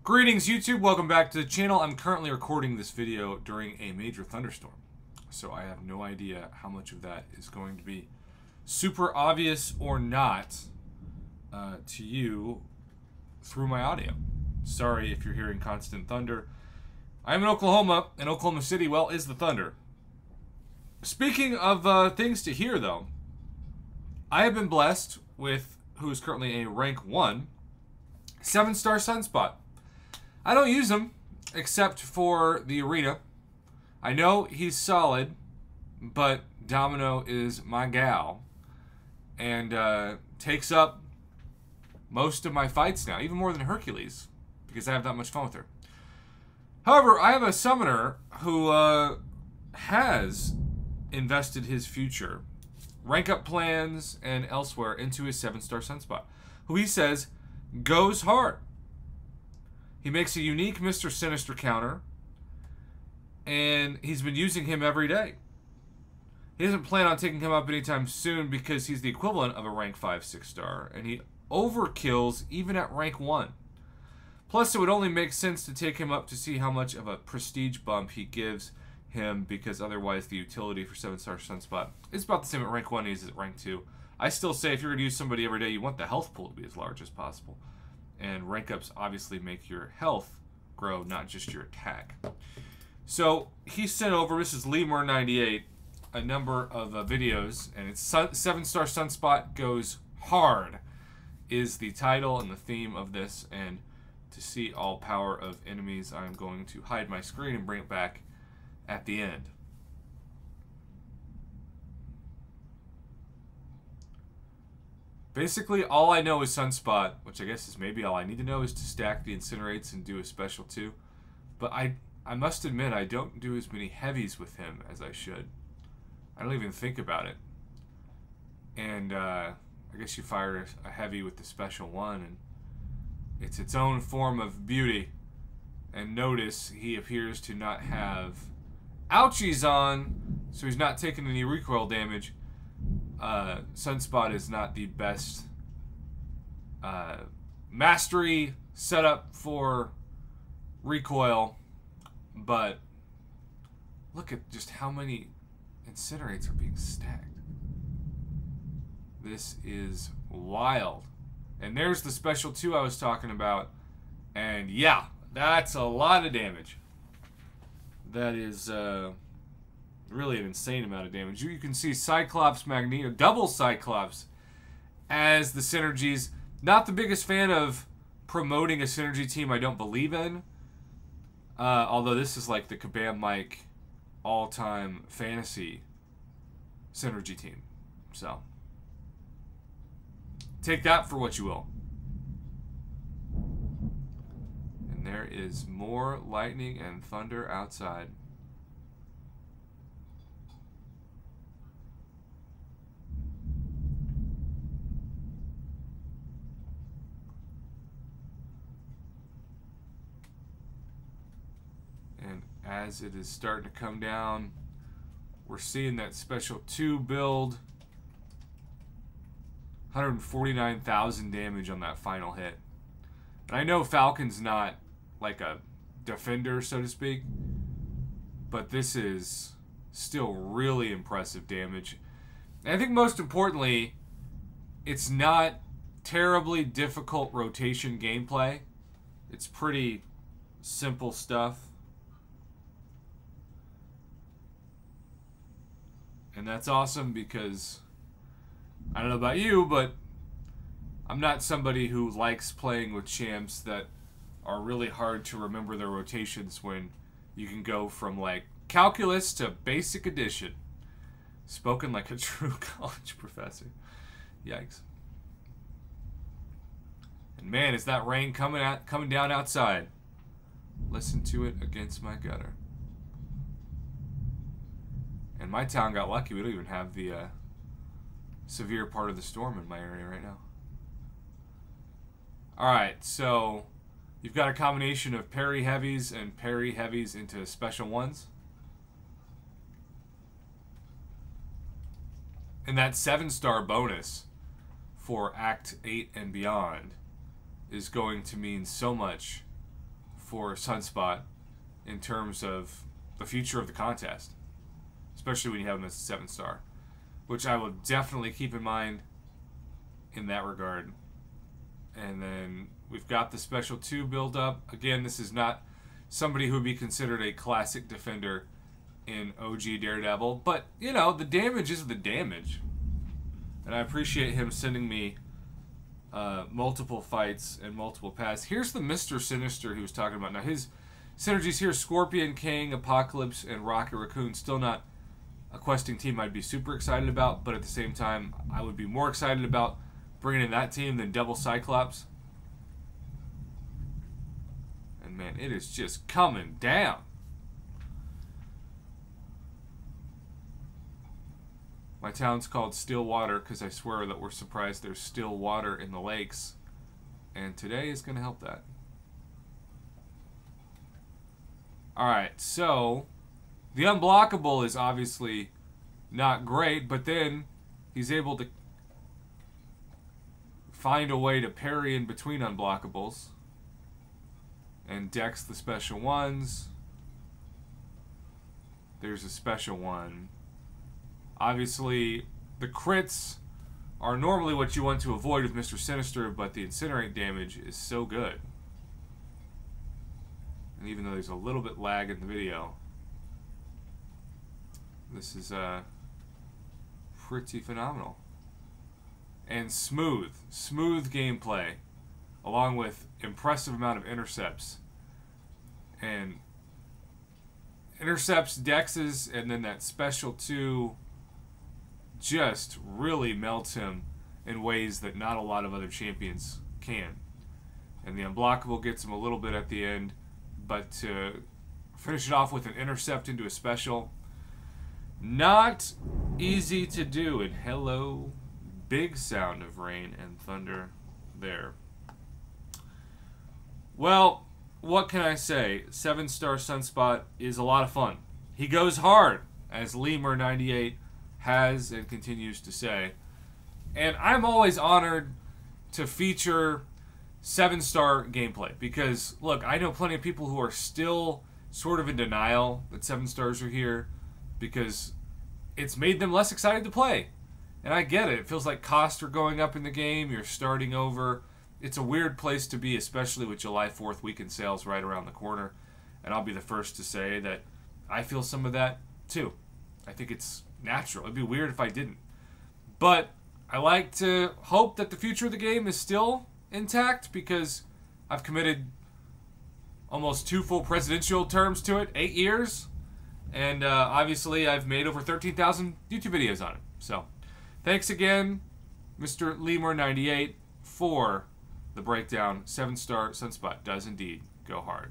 Greetings YouTube, welcome back to the channel. I'm currently recording this video during a major thunderstorm, so I have no idea how much of that is going to be super obvious or not to you through my audio. Sorry if you're hearing constant thunder. I'm in Oklahoma, and Oklahoma City, well, is the thunder. Speaking of things to hear though, I have been blessed with who is currently a rank 1 7-star Sunspot. I don't use him except for the arena. I know he's solid, but Domino is my gal and takes up most of my fights now, even more than Hercules, because I have that much fun with her. However, I have a summoner who has invested his future, rank up plans, and elsewhere into his 7-star Sunspot, who he says goes hard. He makes a unique Mr. Sinister counter, and he's been using him every day. He doesn't plan on taking him up anytime soon because he's the equivalent of a rank 5 6-star, and he overkills even at rank 1. Plus, it would only make sense to take him up to see how much of a prestige bump he gives him, because otherwise the utility for 7-star Sunspot is about the same at rank 1 as at rank 2. I still say if you're going to use somebody every day, you want the health pool to be as large as possible. And rank ups obviously make your health grow, not just your attack. So he sent over, Mrs. Lemur98, a number of videos, and it's 7-star Sunspot goes hard is the title and the theme of this. And to see all power of enemies, I'm going to hide my screen and bring it back at the end. Basically, all I know is Sunspot, which I guess is maybe all I need to know, is to stack the Incinerates and do a special too. But I must admit, I don't do as many heavies with him as I should. I don't even think about it. And I guess you fire a heavy with the special one, and it's its own form of beauty. And notice he appears to not have ouchies on, so he's not taking any recoil damage. Sunspot is not the best mastery setup for recoil, but look at just how many Incinerates are being stacked. This is wild. And there's the special 2 I was talking about, and yeah, that's a lot of damage. That is really an insane amount of damage. You can see Cyclops, Magneto, double Cyclops as the synergies. Not the biggest fan of promoting a synergy team I don't believe in. Although this is like the Kabam Mike all-time fantasy synergy team. So take that for what you will. And there is more lightning and thunder outside. And as it is starting to come down, we're seeing that special 2 build. 149,000 damage on that final hit. And I know Falcon's not like a defender, so to speak, but this is still really impressive damage. And I think most importantly, it's not terribly difficult rotation gameplay. It's pretty simple stuff. And that's awesome because I don't know about you, but I'm not somebody who likes playing with champs that are really hard to remember their rotations when you can go from like calculus to basic addition. Spoken like a true college professor. Yikes. And man, is that rain coming down outside. Listen to it against my gutter. And my town got lucky. We don't even have the severe part of the storm in my area right now. Alright, so you've got a combination of parry heavies and parry heavies into special ones. And that 7-star bonus for Act 8 and beyond is going to mean so much for Sunspot in terms of the future of the contest, especially when you have him as a 7-star, which I will definitely keep in mind in that regard. And then we've got the special 2 build up. Again, this is not somebody who would be considered a classic defender in OG Daredevil, but you know, the damage is the damage. And I appreciate him sending me multiple fights and multiple paths. Here's the Mr. Sinister he was talking about. Now his synergies here: Scorpion, King, Apocalypse, and Rocket Raccoon. Still not a questing team I'd be super excited about, but at the same time, I would be more excited about bringing in that team than Double Cyclops. And man, it is just coming down. My town's called Stillwater because I swear that we're surprised there's still water in the lakes. And today is going to help that. Alright, so the unblockable is obviously not great, but then he's able to find a way to parry in between unblockables and dex the special ones. There's a special one. Obviously, the crits are normally what you want to avoid with Mr. Sinister, but the incinerate damage is so good. And even though there's a little bit lag in the video, this is pretty phenomenal. And smooth gameplay, along with impressive amount of intercepts. And intercepts, dexes, and then that special 2 just really melts him in ways that not a lot of other champions can. And the unblockable gets him a little bit at the end, but to finish it off with an intercept into a special, not easy to do. And hello, big sound of rain and thunder there. Well, what can I say? 7-star Sunspot is a lot of fun. He goes hard, as Lemur98 has and continues to say. And I'm always honored to feature 7-star gameplay because, look, I know plenty of people who are still sort of in denial that 7-stars are here because it's made them less excited to play. And I get it. It feels like costs are going up in the game. You're starting over. It's a weird place to be, especially with July 4th weekend sales right around the corner. And I'll be the first to say that I feel some of that too. I think it's natural. It'd be weird if I didn't. But I like to hope that the future of the game is still intact because I've committed almost 2 full presidential terms to it, 8 years. And obviously I've made over 13,000 YouTube videos on it. So thanks again, Mr. Lemur98, for the breakdown. 7-star Sunspot does indeed go hard.